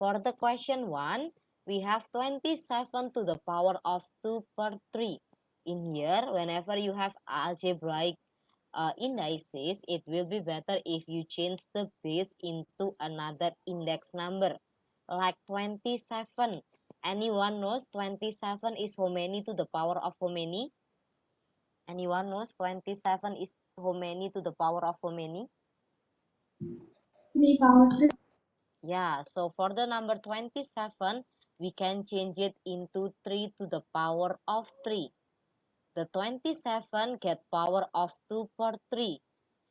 For the question 1, we have 27 to the power of 2 per 3. In here, whenever you have algebraic indices, it will be better if you change the base into another index number, like 27. Anyone knows 27 is how many to the power of how many? Anyone knows 27 is how many to the power of how many? 3 power 3. Yeah, so for the number 27, we can change it into 3 to the power of 3. The 27 get power of 2 per 3.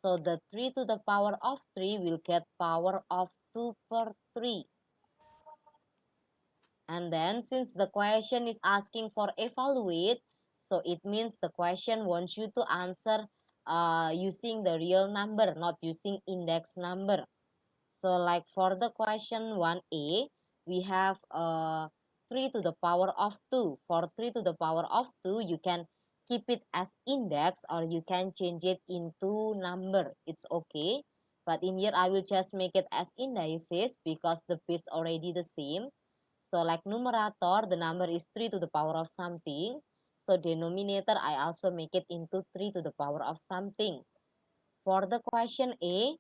So the 3 to the power of 3 will get power of 2 per 3. And then since the question is asking for evaluate, so it means the question wants you to answer using the real number, not using index number. So like for the question 1a, we have 3 to the power of 2. For 3 to the power of 2, you can keep it as index or you can change it into number. It's okay. But in here, I will just make it as indices because the base already the same. So like numerator, the number is 3 to the power of something. So denominator, I also make it into 3 to the power of something. For the question A,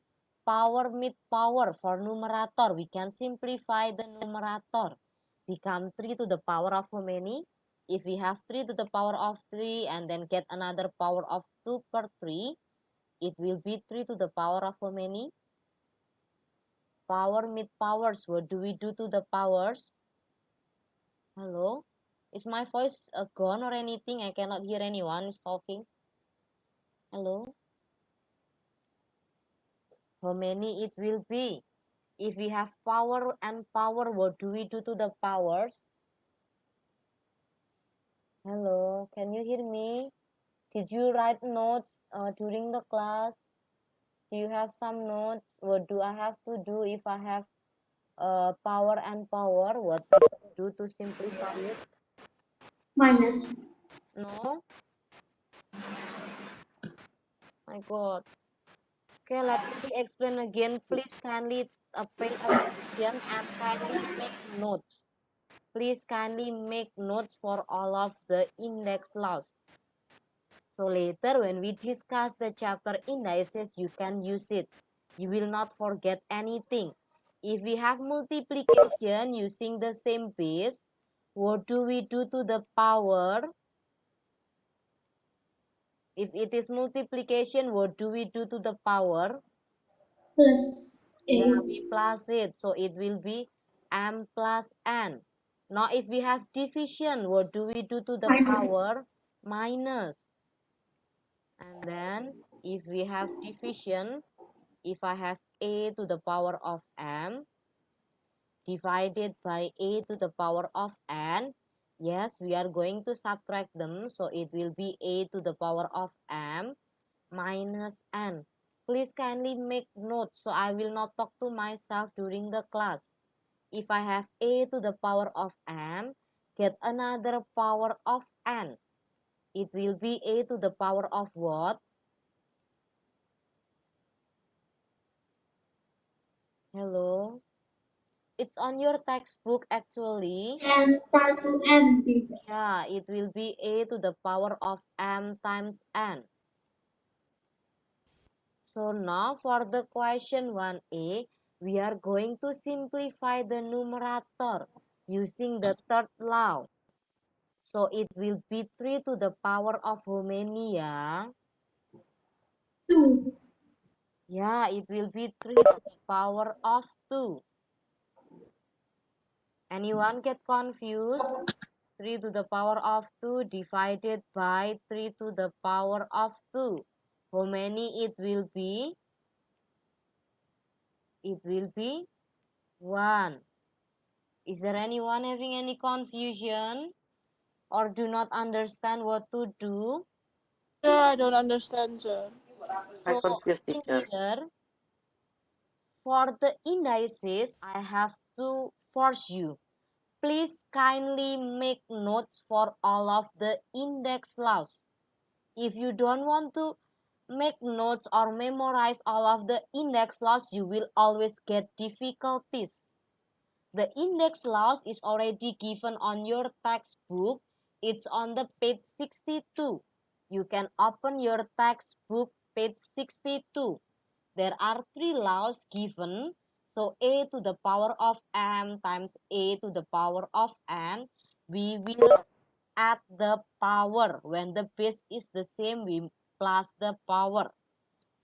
power meet power for numerator. We can simplify the numerator. Become 3 to the power of how many? If we have 3 to the power of 3 and then get another power of 2 per 3, it will be 3 to the power of how many? Power meet powers. What do we do to the powers? Hello? Is my voice gone or anything? I cannot hear anyone is talking. Hello? How many it will be? If we have power and power, what do we do to the powers? Hello, can you hear me? Did you write notes during the class? Do you have some notes? What do I have to do if I have power and power? What do I do to simplify it? Minus. No? My God. Okay, let me explain again. Please kindly pay attention and kindly make notes. Please kindly make notes for all of the index laws. So later when we discuss the chapter indices, you can use it. You will not forget anything. If we have multiplication using the same base, what do we do to the power? If it is multiplication, what do we do to the power? Plus Yeah, 8. we plus it. So it will be m plus n. Now if we have division, what do we do to the Minus. power? Minus. And then if we have division, if I have a to the power of m divided by a to the power of n, yes, we are going to subtract them. So it will be a to the power of m minus n. Please kindly make notes so I will not talk to myself during the class. If I have a to the power of m, get another power of n. It will be a to the power of what? Hello? It's on your textbook actually. M times N, teacher. Yeah, it will be a to the power of m times n. So now for the question 1a, we are going to simplify the numerator using the third law. So it will be 3 to the power of how many ya? 2. Yeah, it will be 3 to the power of 2. Anyone get confused? 3 to the power of 2 divided by 3 to the power of 2. How many it will be? It will be 1. Is there anyone having any confusion or do not understand what to do? Yeah, I don't understand, sir. I So confused, in teacher. here, for the indices, I have to force you. Please kindly make notes for all of the index laws. If you don't want to make notes or memorize all of the index laws, you will always get difficulties. The index loss is already given on your textbook. It's on the page 62. You can open your textbook page 62. There are 3 laws given. So a to the power of m times a to the power of n. We will add the power. When the base is the same, we plus the power.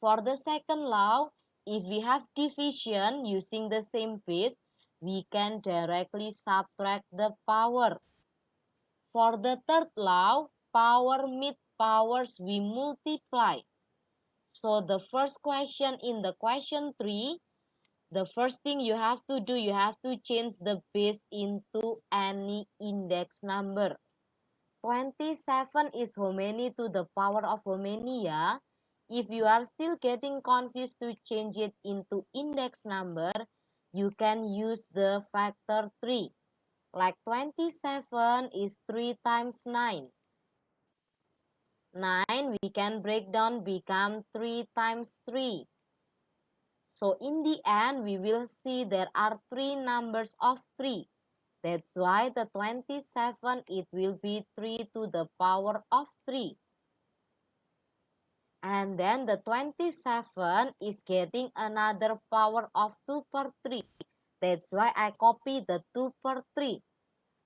For the second law, if we have division using the same base, we can directly subtract the power. For the third law, power meet powers, we multiply. So the first question in the question 3, the first thing you have to do, you have to change the base into any index number. 27 is how many to the power of how many ya? If you are still getting confused to change it into index number, you can use the factor 3. Like 27 is 3 times 9. 9 we can break down become 3 times 3. So in the end, we will see there are 3 numbers of 3. That's why the 27, it will be 3 to the power of 3. And then the 27 is getting another power of 2 per 3. That's why I copy the 2 per 3.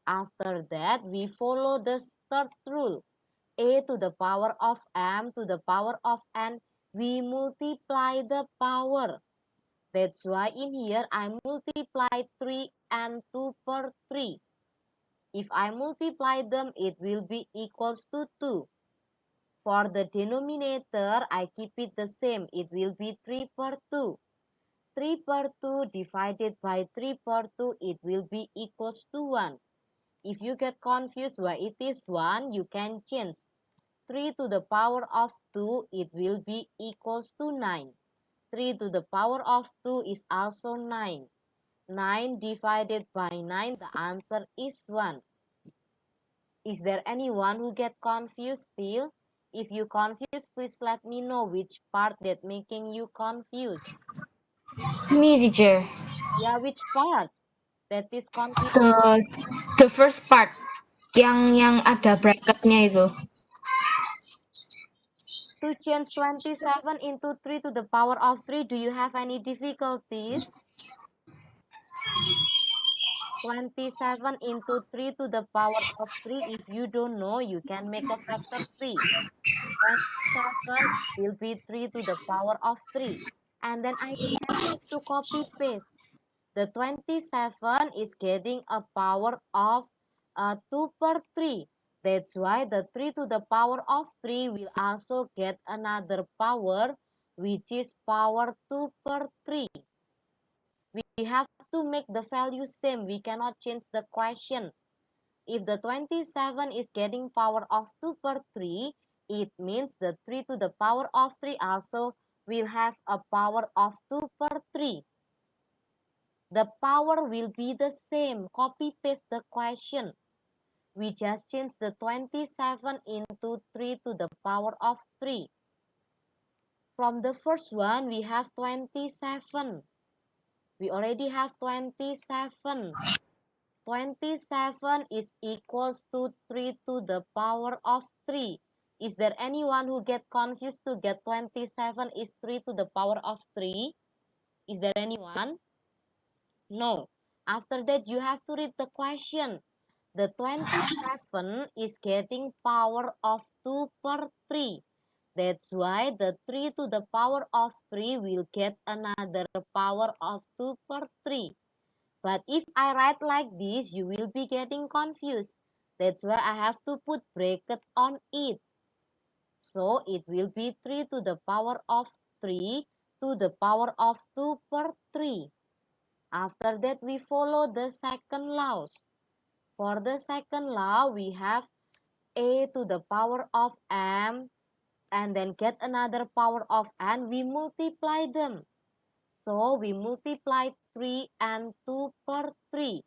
After that, we follow the third rule. A to the power of m to the power of n, we multiply the power. That's why in here I multiply 3 and 2 per 3. If I multiply them, it will be equals to 2. For the denominator, I keep it the same. It will be 3 per 2. 3 per 2 divided by 3 per 2, it will be equals to 1. If you get confused why it is 1, you can change. 3 to the power of 2, it will be equals to 9. 3 to the power of 2 is also 9. 9 divided by 9, the answer is 1. Is there anyone who get confused still? If you confused, please let me know which part that making you confused. Me, teacher. Yeah, which part that is confusing? The first part yang ada bracketnya itu. To change 27 into 3 to the power of 3, do you have any difficulties? 27 into 3 to the power of 3, if you don't know, you can make a factor 3. 27 will be 3 to the power of 3. And then I can use to copy paste. The 27 is getting a power of 2 per 3. That's why the 3 to the power of 3 will also get another power, which is power 2 per 3. We have to make the value same. We cannot change the question. If the 27 is getting power of 2 per 3, it means the 3 to the power of 3 also will have a power of 2 per 3. The power will be the same. Copy paste the question. We just change the 27 into 3 to the power of 3. From the first one, we have 27. We already have 27. 27 is equals to 3 to the power of 3. Is there anyone who get confused to get 27 is 3 to the power of 3? Is there anyone? No. After that, you have to read the question. The 27 is getting power of 2 per 3. That's why the 3 to the power of 3 will get another power of 2 per 3. But if I write like this, you will be getting confused. That's why I have to put bracket on it. So it will be 3 to the power of 3 to the power of 2 per 3. After that, we follow the second laws. For the second law, we have a to the power of m and then get another power of n. We multiply them. So we multiply 3 and 2 per 3.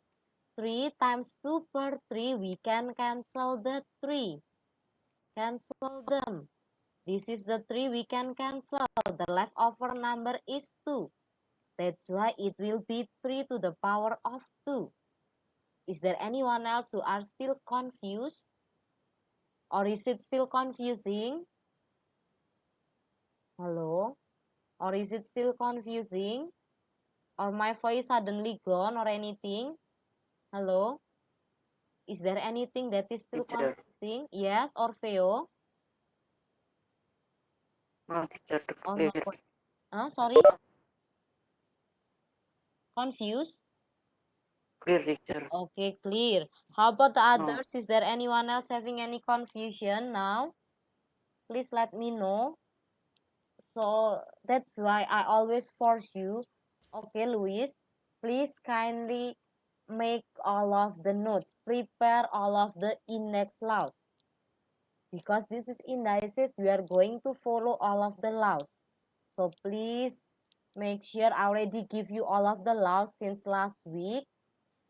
3 times 2 per 3, we can cancel the 3. Cancel them. This is the 3 we can cancel. The leftover number is 2. That's why it will be 3 to the power of 2. Is there anyone else who are still confused? Or is it still confusing? Hello? Or is it still confusing? Or my voice suddenly gone or anything? Hello? Is there anything that is still Teacher. confusing? Yes, Orfeo? No, teacher, Or clear. no? Sorry? Confused? Clear, teacher. Okay, clear. How about the No. others? Is there anyone else having any confusion now? Please let me know. So that's why I always force you. Okay, Luis, please kindly make all of the notes. Prepare all of the index laws. Because this is indices, we are going to follow all of the laws. So please make sure I already give you all of the laws since last week.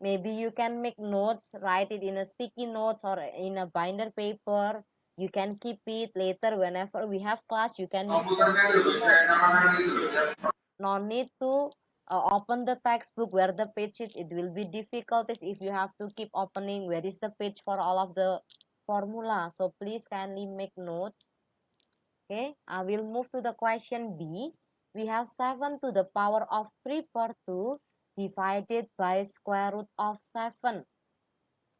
Maybe you can make notes, write it in a sticky notes or in a binder paper. You can keep it later whenever we have class. You can use it. No need to open the textbook where the page is. It will be difficult if you have to keep opening where is the page for all of the formula. So please kindly make notes. Okay, I will move to the question B. We have 7 to the power of 3 per 2 divided by square root of 7.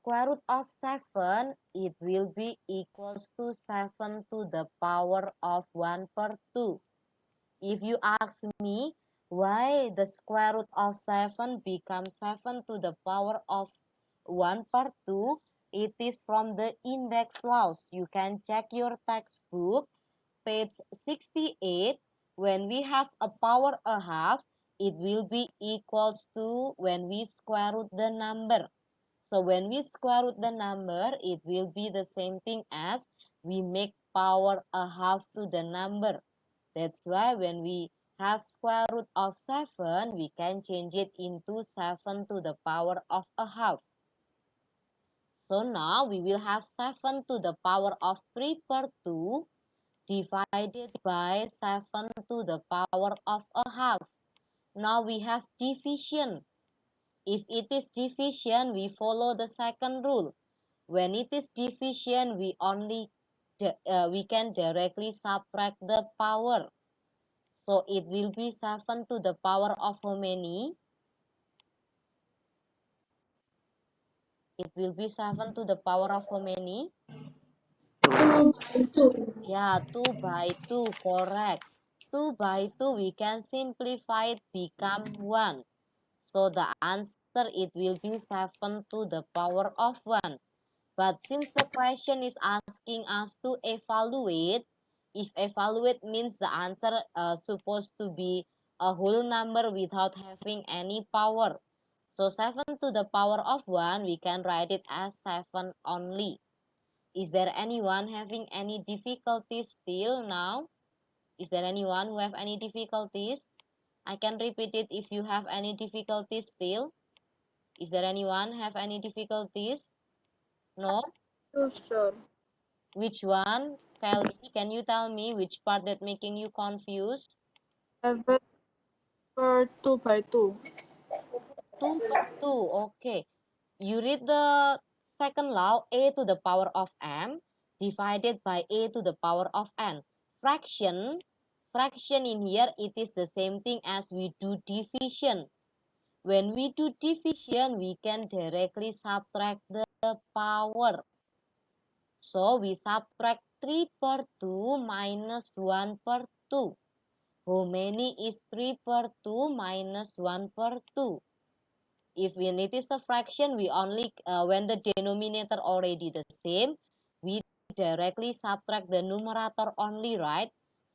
Square root of 7, it will be equals to 7 to the power of 1 per 2. If you ask me why the square root of 7 becomes 7 to the power of 1 per 2, it is from the index laws. You can check your textbook, page 68. When we have a power a half, it will be equals to when we square root the number. So when we square root the number, it will be the same thing as we make power a half to the number. That's why when we have square root of 7, we can change it into 7 to the power of a half. So now we will have 7 to the power of 3 per 2 divided by 7 to the power of a half. Now we have division. If it is division, we follow the second rule. When it is division, we can directly subtract the power. So it will be 7 to the power of how many? It will be 7 to the power of how many? 2 by 2. Yeah, 2 by 2, correct. 2 by 2, we can simplify it, become 1. So the answer, it will be 7 to the power of 1. But since the question is asking us to evaluate, if evaluate means the answer supposed to be a whole number without having any power. So 7 to the power of 1, we can write it as 7 only. Is there anyone having any difficulties still now? Is there anyone who have any difficulties? I can repeat it if you have any difficulties still. Is there anyone have any difficulties? No? No, sir. Which one? Kelly, can you tell me which part that making you confused? 7 per 2 by 2. 2 per 2, okay. You read the second law, a to the power of m divided by a to the power of n. Fraction in here, it is the same thing as we do division. When we do division, we can directly subtract the power. So we subtract 3 per 2 minus 1 per 2. How many is 3 per 2 minus 1 per 2? If when it is a fraction, we only, when the denominator already the same, we directly subtract the numerator only, right?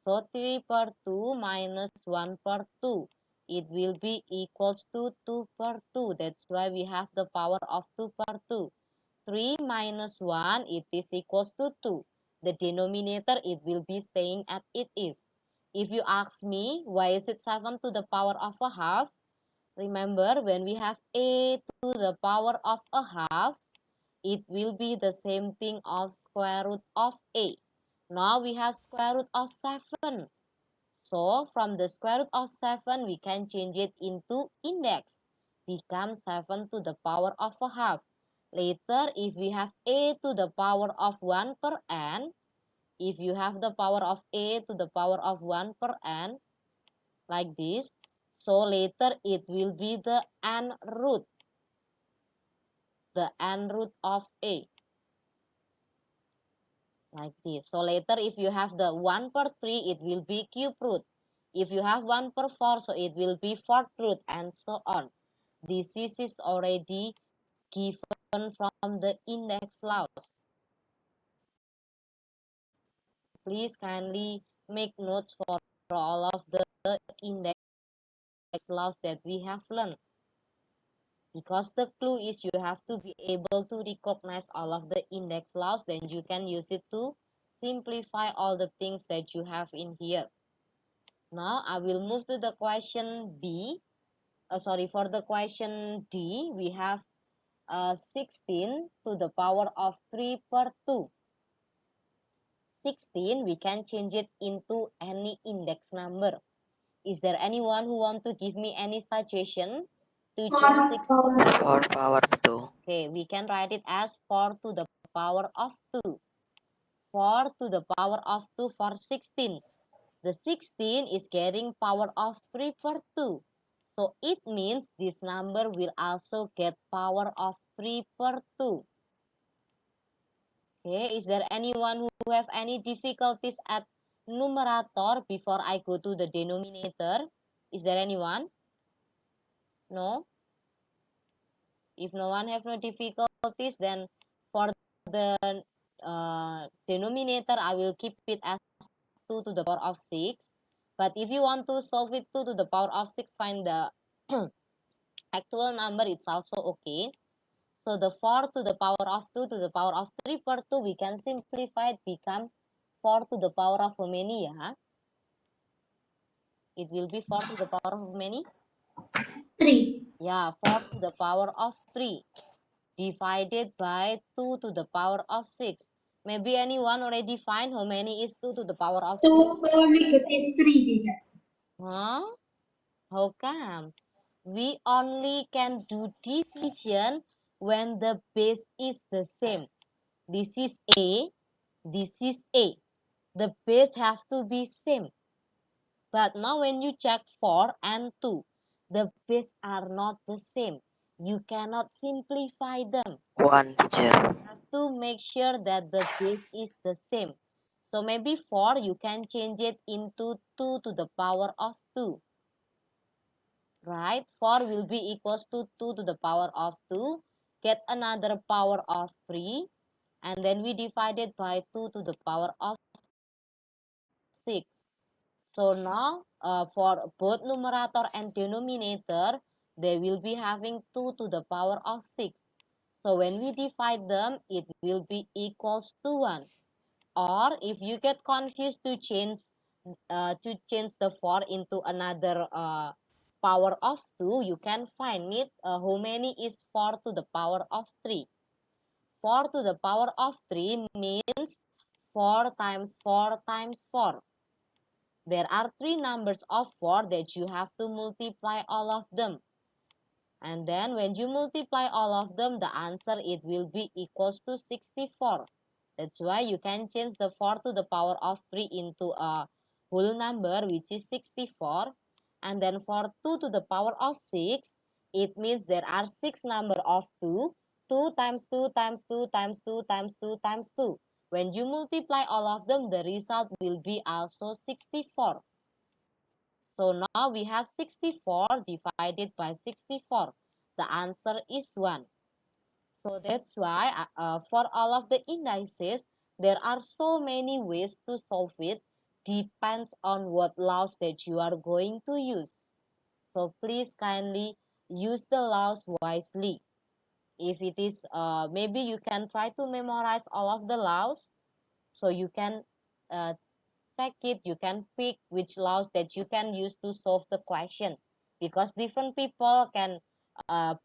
So 3 per 2 minus 1 per 2. It will be equals to 2 per 2. That's why we have the power of 2 per 2. 3 minus 1, it is equals to 2. The denominator, it will be staying as it is. If you ask me, why is it 7 to the power of a half? Remember, when we have a to the power of a half, it will be the same thing of square root of a. Now we have square root of 7. So from the square root of 7, we can change it into index. Become 7 to the power of a half. Later, if we have a to the power of 1 per n, if you have the power of a to the power of 1 per n, like this, so later it will be the n root of a, like this. So later if you have the 1 per 3, it will be cube root. If you have 1 per 4, so it will be fourth root, and so on. This is already given from the index laws. Please kindly make notes for all of the index laws that we have learned. Because the clue is you have to be able to recognize all of the index laws, then you can use it to simplify all the things that you have in here. Now I will move to the question B. For the question D, we have 16 to the power of 3 per 2. 16, we can change it into any index number. Is there anyone who want to give me any suggestion to change 16? 4 power 2. Okay, we can write it as 4 to the power of 2. 4 to the power of 2 for 16. The 16 is getting power of 3 per 2. So it means this number will also get power of 3 per 2. Okay, is there anyone who have any difficulties at numerator before I go to the denominator? Is there anyone? No? If no one have no difficulties, then for the denominator, I will keep it as 2 to the power of 6. But if you want to solve it 2 to the power of 6, find the actual number, it's also okay. So the 4 to the power of 2 to the power of 3 per 2, we can simplify it, become 4 to the power of how many, yeah? It will be 4 to the power of how many? 3. Yeah, 4 to the power of 3 divided by 2 to the power of 6. Maybe anyone already find how many is 2 to the power of 6? 2 power negative 3, teacher. Huh? How come? We only can do division when the base is the same. This is A, this is A. The base have to be same. But now when you check 4 and 2, the base are not the same. You cannot simplify them. 1, teacher. You have to make sure that the base is the same. So maybe 4, you can change it into 2 to the power of 2. Right? 4 will be equals to 2 to the power of 2. Get another power of 3. And then we divide it by 2 to the power of 6. So now for both numerator and denominator, they will be having 2 to the power of 6. So when we divide them, it will be equals to 1. Or if you get confused to change the 4 into another power of 2, you can find it how many is 4 to the power of 3. 4 to the power of 3 means 4 times 4 times 4. There are 3 numbers of 4 that you have to multiply all of them. And then when you multiply all of them, the answer it will be equals to 64. That's why you can change the 4 to the power of 3 into a whole number, which is 64. And then for 2 to the power of 6, it means there are 6 number of 2. 2 times 2 times 2 times 2 times 2 times 2. When you multiply all of them, the result will be also 64. So now we have 64 divided by 64. The answer is 1. So that's why for all of the indices, there are so many ways to solve it. Depends on what laws that you are going to use. So please kindly use the laws wisely. If it is, maybe you can try to memorize all of the laws. So you can check it, you can pick which laws that you can use to solve the question. Because different people can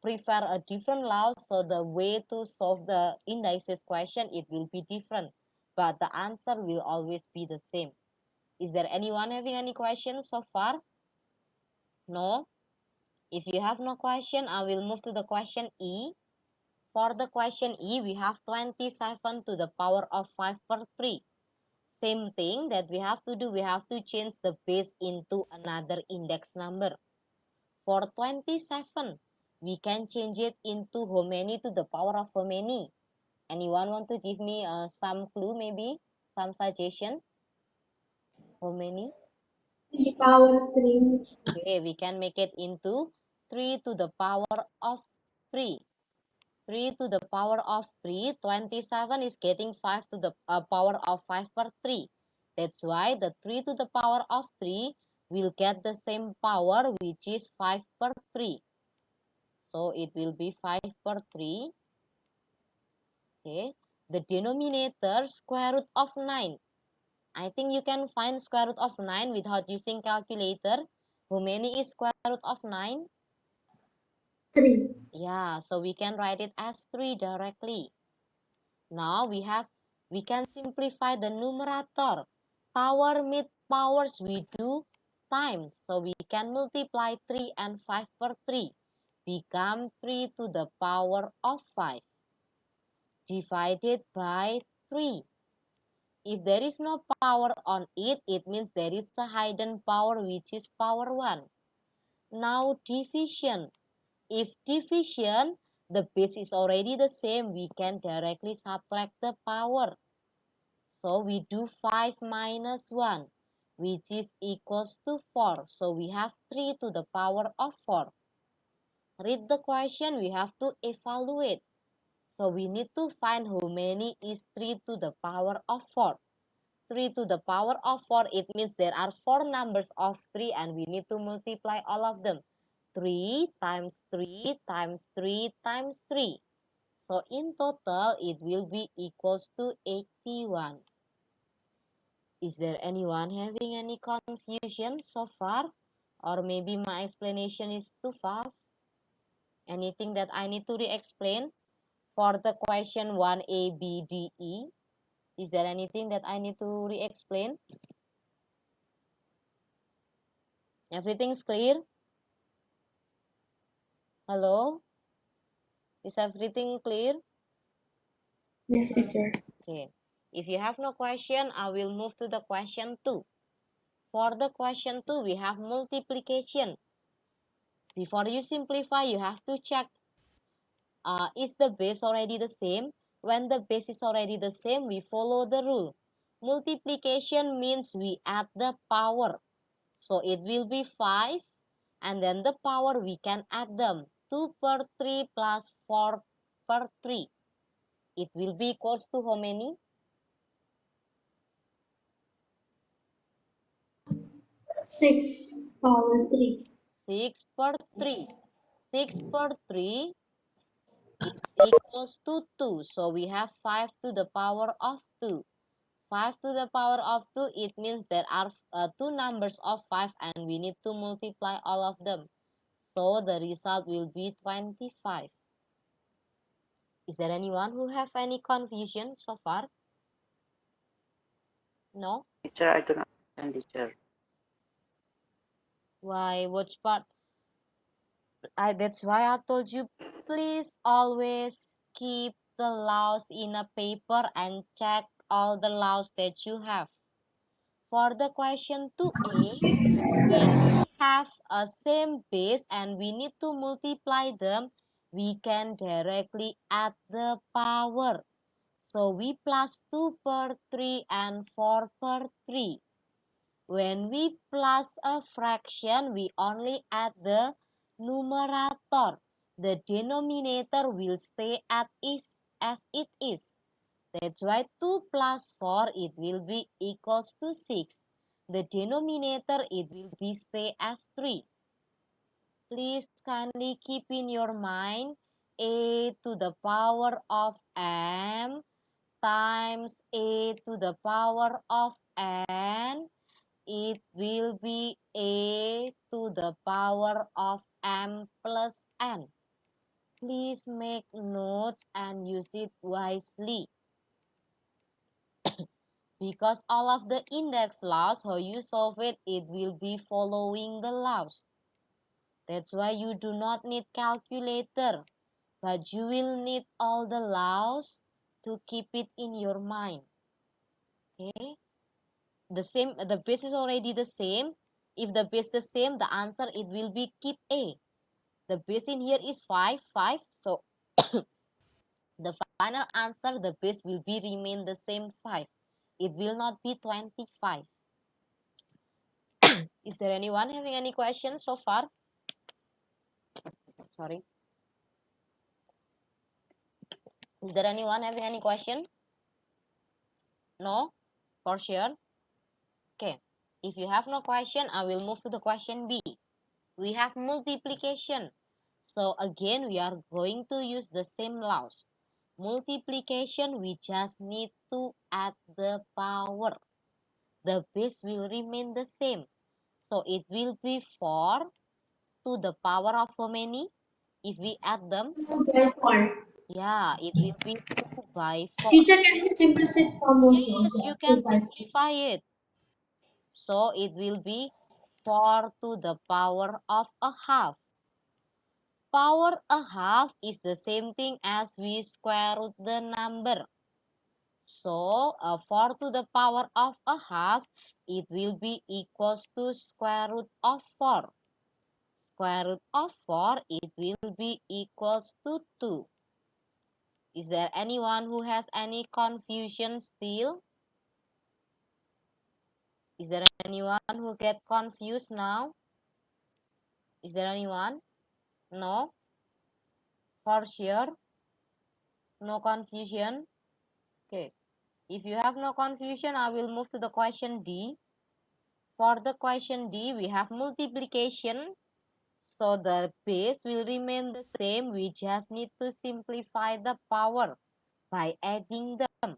prefer a different law, so the way to solve the indices question, it will be different. But the answer will always be the same. Is there anyone having any questions so far? No? If you have no question, I will move to the question E. For the question E, we have 27 to the power of 5 per 3. Same thing that we have to do, we have to change the base into another index number. For 27, we can change it into how many to the power of how many? Anyone want to give me some clue, maybe some suggestion? How many? 3 power 3. Okay, we can make it into 3 to the power of 3. 3 to the power of 3, 27 is getting 5 to the power of 5 per 3. That's why the 3 to the power of 3 will get the same power, which is 5 per 3. So it will be 5 per 3. Okay. The denominator square root of 9. I think you can find square root of 9 without using calculator. How many is square root of 9? 3. Yeah, so we can write it as 3 directly. Now we can simplify the numerator. Power meet powers, we do times. So we can multiply 3 and 5 per 3. Become 3 to the power of 5. Divided by 3. If there is no power on it, it means there is a hidden power, which is power 1. Now division. If division, the base is already the same, we can directly subtract the power. So we do 5 minus 1, which is equals to 4. So we have 3 to the power of 4. Read the question, we have to evaluate. So we need to find how many is 3 to the power of 4. 3 to the power of 4, it means there are 4 numbers of 3 and we need to multiply all of them. 3 times 3 times 3 times 3. So in total, it will be equals to 81. Is there anyone having any confusion so far? Or maybe my explanation is too fast? Anything that I need to re-explain? For the question 1A, B, D, E, is there anything that I need to re-explain? Everything's clear? Hello? Is everything clear? Yes, teacher. Okay. If you have no question, I will move to the question 2. For the question 2, we have multiplication. Before you simplify, you have to check, is the base already the same? When the base is already the same, we follow the rule. Multiplication means we add the power. So it will be 5, and then the power we can add them. 2 per 3 plus 4 per 3. It will be equals to how many? 6 power 3. 6 per 3. 6 per 3 is equals to 2. So we have 5 to the power of 2. 5 to the power of 2, it means there are 2 numbers of 5 and we need to multiply all of them. So the result will be 25. Is there anyone who have any confusion so far? No? Teacher, I do not understand, teacher. Why? Which part? That's why I told you, please always keep the laws in a paper and check all the laws that you have. For the question 2A, when we have a same base and we need to multiply them, we can directly add the power. So we plus 2 per 3 and 4 per 3. When we plus a fraction, we only add the numerator. The denominator will stay as it is. That's why 2 plus 4, it will be equals to 6. The denominator, it will be stay as 3. Please kindly keep in your mind a to the power of m times a to the power of n. It will be a to the power of m plus n. Please make notes and use it wisely. Because all of the index laws, how you solve it, it will be following the laws. That's why you do not need calculator, but you will need all the laws to keep it in your mind. Okay? The base is already the same. If the base the same, the answer it will be keep A. The base in here is 5. So the final answer, the base will be remain the same 5. It will not be 25. Is there anyone having any questions so far? Sorry. Is there anyone having any question? No? For sure? Okay. If you have no question, I will move to the question B. We have multiplication. So again, we are going to use the same laws. Multiplication, we just need to add the power. The base will remain the same. So it will be 4 to the power of how many? If we add them, 2 by 4. yeah, it will be 2 by 4. Teacher, can we simplify form also? Yes, you can simplify it. So it will be 4 to the power of a half. Power a half is the same thing as we square root the number. So 4 to the power of a half, it will be equals to square root of 4. Square root of 4, it will be equals to 2. Is there anyone who has any confusion still? Is there anyone who get confused now? Is there anyone? No? For sure? No confusion? Okay. If you have no confusion, I will move to the question D. For the question D, we have multiplication. So the base will remain the same. We just need to simplify the power by adding them.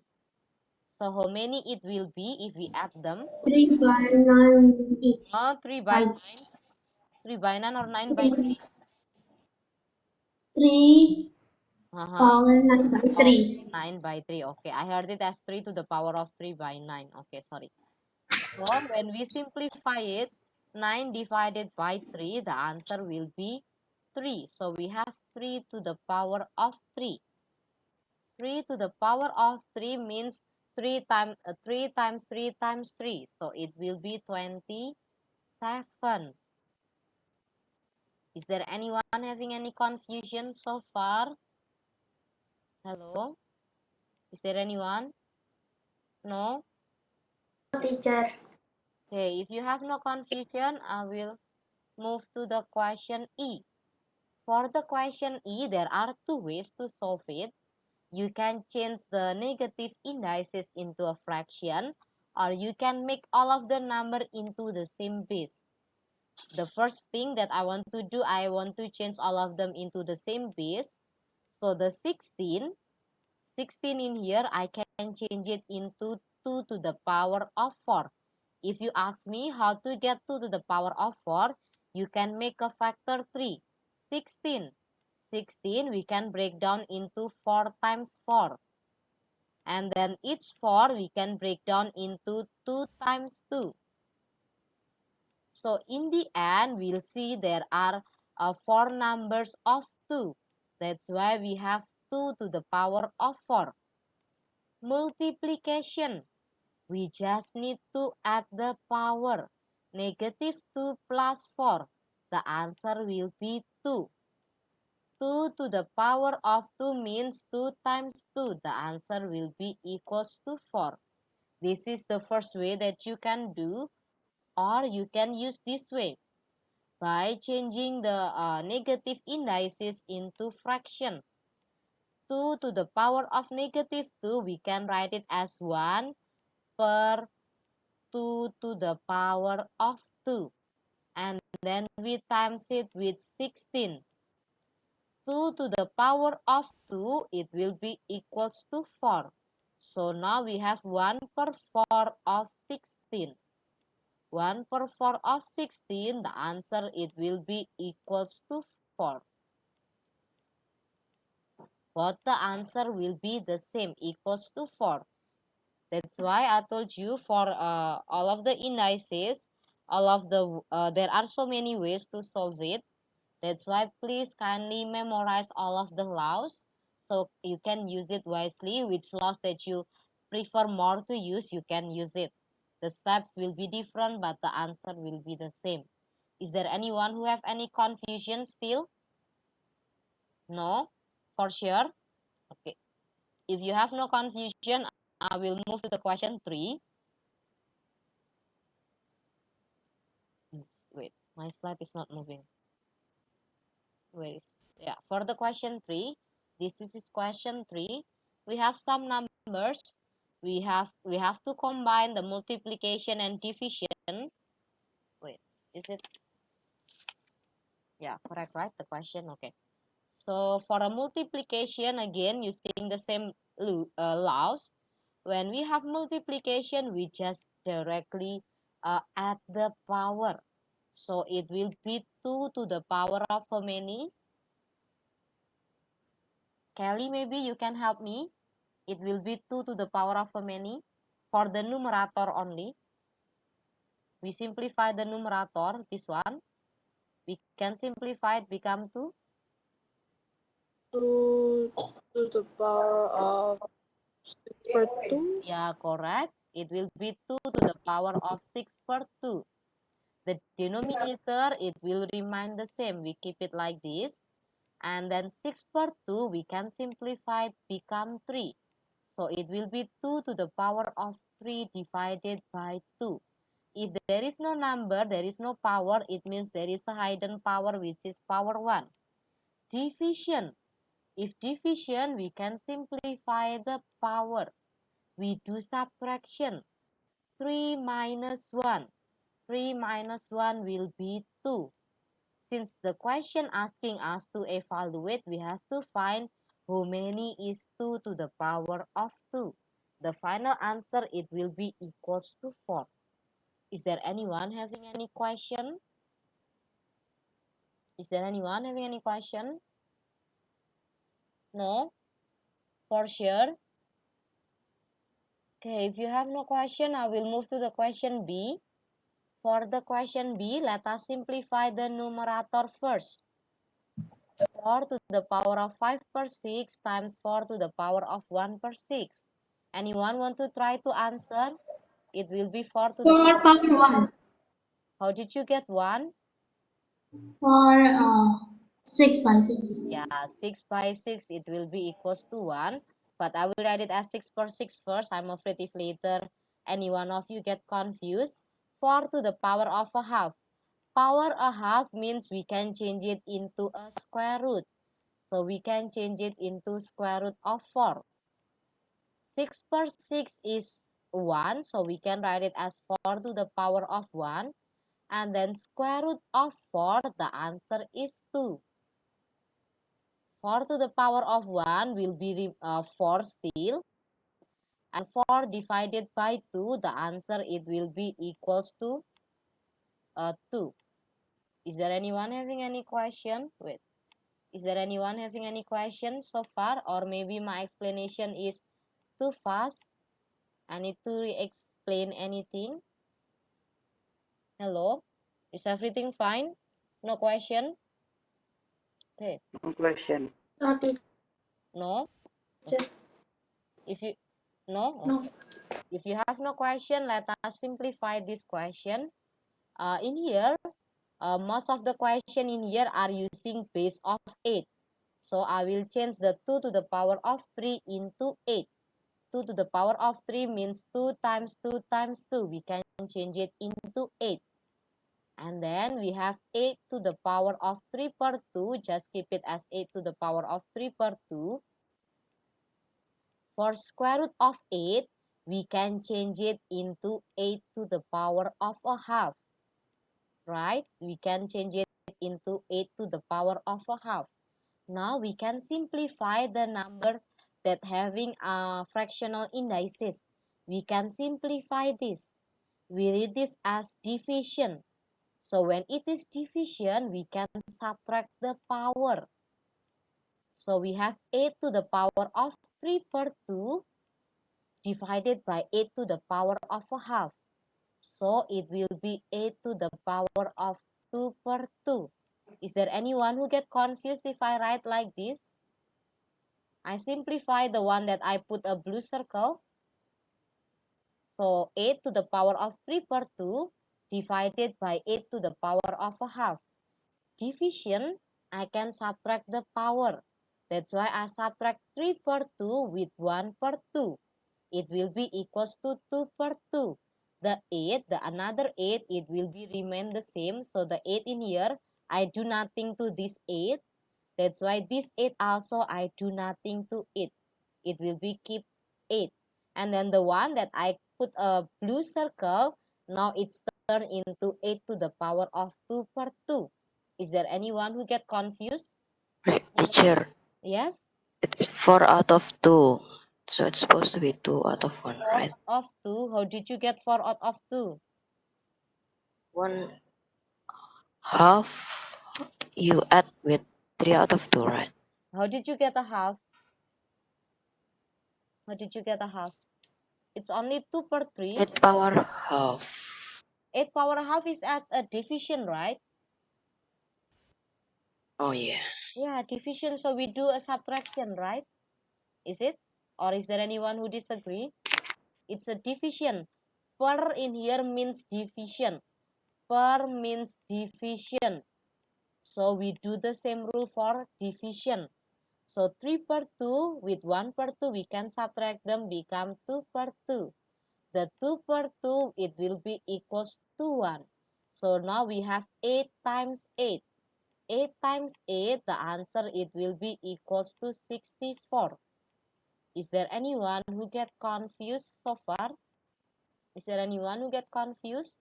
So how many it will be if we add them? 3 by 9. 3 by 9. 3 by 9 or 9 by 3? 3 Uh-huh. power 9 by 3. 9 by 3. Okay, I heard it as 3 to the power of 3 by 9. Okay, sorry. So when we simplify it, 9 divided by 3, the answer will be 3. So we have 3 to the power of 3. 3 to the power of 3 means 3 times 3 times 3 times 3. So it will be 27. Is there anyone having any confusion so far? Hello? Is there anyone? No? Teacher. Okay, if you have no confusion, I will move to the question E. For the question E, there are two ways to solve it. You can change the negative indices into a fraction, or you can make all of the number into the same base. The first thing that I want to do, I want to change all of them into the same base. So the 16 in here, I can change it into 2 to the power of 4. If you ask me how to get 2 to the power of 4, you can make a factor 3. 16 we can break down into 4 times 4. And then each 4 we can break down into 2 times 2. So in the end, we'll see there are 4 numbers of 2. That's why we have 2 to the power of 4. Multiplication. We just need to add the power. Negative 2 plus 4. The answer will be 2. 2 to the power of 2 means 2 times 2. The answer will be equals to 4. This is the first way that you can do, or you can use this way by changing the negative indices into fraction. 2 to the power of negative 2, we can write it as 1 per 2 to the power of 2. And then we times it with 16. 2 to the power of 2, it will be equals to 4. So now we have 1 per 4 of 16. 1 per 4 of 16, the answer it will be equals to 4. Both the answer will be the same, equals to 4. That's why I told you for all of the indices, all of the there are so many ways to solve it. That's why please kindly memorize all of the laws so you can use it wisely. Which laws that you prefer more to use, you can use it. The steps will be different, but the answer will be the same. Is there anyone who have any confusion still? No? For sure? Okay. If you have no confusion, I will move to the question 3. Wait, my slide is not moving. Wait, yeah, for the question 3, this is question 3. We have some numbers. We have to combine the multiplication and division. Wait, is it? Yeah, correct, right? The question, okay. So for a multiplication, again, using the same laws, when we have multiplication, we just directly add the power. So it will be 2 to the power of how many? Kelly, maybe you can help me. It will be 2 to the power of how many? For the numerator only. We simplify the numerator, this one. We can simplify it, become 2. 2 to the power of 6 per 2. Yeah, correct. It will be 2 to the power of 6 per 2. The denominator, it will remain the same. We keep it like this. And then 6 per 2, we can simplify it, become 3. So it will be 2 to the power of 3 divided by 2. If there is no number, there is no power, it means there is a hidden power, which is power 1. Division. If division, we can simplify the power. We do subtraction. 3 minus 1. 3 minus 1 will be 2. Since the question asking us to evaluate, we have to find how many is 2 to the power of 2. The final answer, it will be equals to 4. Is there anyone having any question? Is there anyone having any question? No? For sure? Okay, if you have no question, I will move to the question B. For the question B, let us simplify the numerator first. 4 to the power of 5 per 6 times 4 to the power of 1 per 6. Anyone want to try to answer? It will be 4 to the 4 power. power 1. How did you get 1? For 6 by 6. Yeah, 6 by 6, it will be equals to 1. But I will write it as 6 per 6 first. I'm afraid if later any one of you get confused. 4 to the power of a half. Power a half means we can change it into a square root. So we can change it into square root of 4. 6 per 6 is 1. So we can write it as 4 to the power of 1. And then square root of 4, the answer is 2. 4 to the power of 1 will be 4 still. And 4 divided by 2, the answer, it will be equals to 2. Is there anyone having any question? Wait. Is there anyone having any question so far? Or maybe my explanation is too fast? I need to re-explain anything. Hello? Is everything fine? No question? Okay. No question. No, teacher. No? If you no? No. If you have no question, let us simplify this question. In here, most of the question in here are using base of 8. So I will change the 2 to the power of 3 into 8. 2 to the power of 3 means 2 times 2 times 2. We can change it into 8. And then we have 8 to the power of 3 per 2. Just keep it as 8 to the power of 3 per 2. For square root of 8, we can change it into 8 to the power of a half. Right? We can change it into 8 to the power of a half. Now we can simplify the number that having fractional indices. We can simplify this. We read this as division. So when it is division, we can subtract the power. So we have 8 to the power of 3 per 2 divided by 8 to the power of a half. So it will be 8 to the power of 2 per 2. Is there anyone who get confused if I write like this? I simplify the one that I put a blue circle. So 8 to the power of 3 per 2 divided by 8 to the power of a half. Division, I can subtract the power. That's why I subtract 3 per 2 with 1 per 2. It will be equals to 2 per 2. The 8, the another 8, it will be remain the same. So the 8 in here, I do nothing to this 8. That's why this 8 also I do nothing to it. It will be keep 8. And then the one that I put a blue circle, now it's turned into 8 to the power of 2 per 2. Is there anyone who get confused? Right, teacher. Yes? It's 4 out of 2. So it's supposed to be 2 out of 1, 4 right? out of 2. How did you get 4 out of 2? 1 half you add with 3 out of 2, right? How did you get a half? How did you get a half? It's only 2 per 3. 8 power half. 8 power half is at a division, right? Oh yeah. Yeah, division. So we do a subtraction, right? Is it? Or is there anyone who disagree? It's a division. Per in here means division. Per means division. So we do the same rule for division. So 3 per 2 with 1 per 2, we can subtract them, become 2 per 2. The 2 per 2, it will be equals to 1. So now we have 8 times 8. 8 times 8, the answer, it will be equals to 64. Is there anyone who get confused so far? Is there anyone who get confused?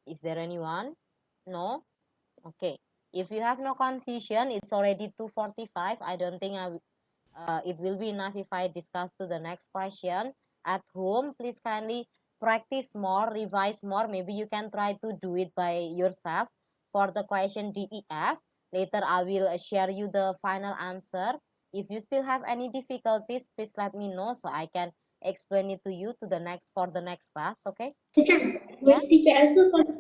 Is there anyone? No? Okay. If you have no confusion, it's already 2:45. I don't think it will be enough if I discuss to the next question. At home, please kindly practice more, revise more. Maybe you can try to do it by yourself for the question DEF. Later, I will share you the final answer. If you still have any difficulties, please let me know so I can explain it to you to the next for the next class. Okay? Teacher, Yeah? wait, teacher, I still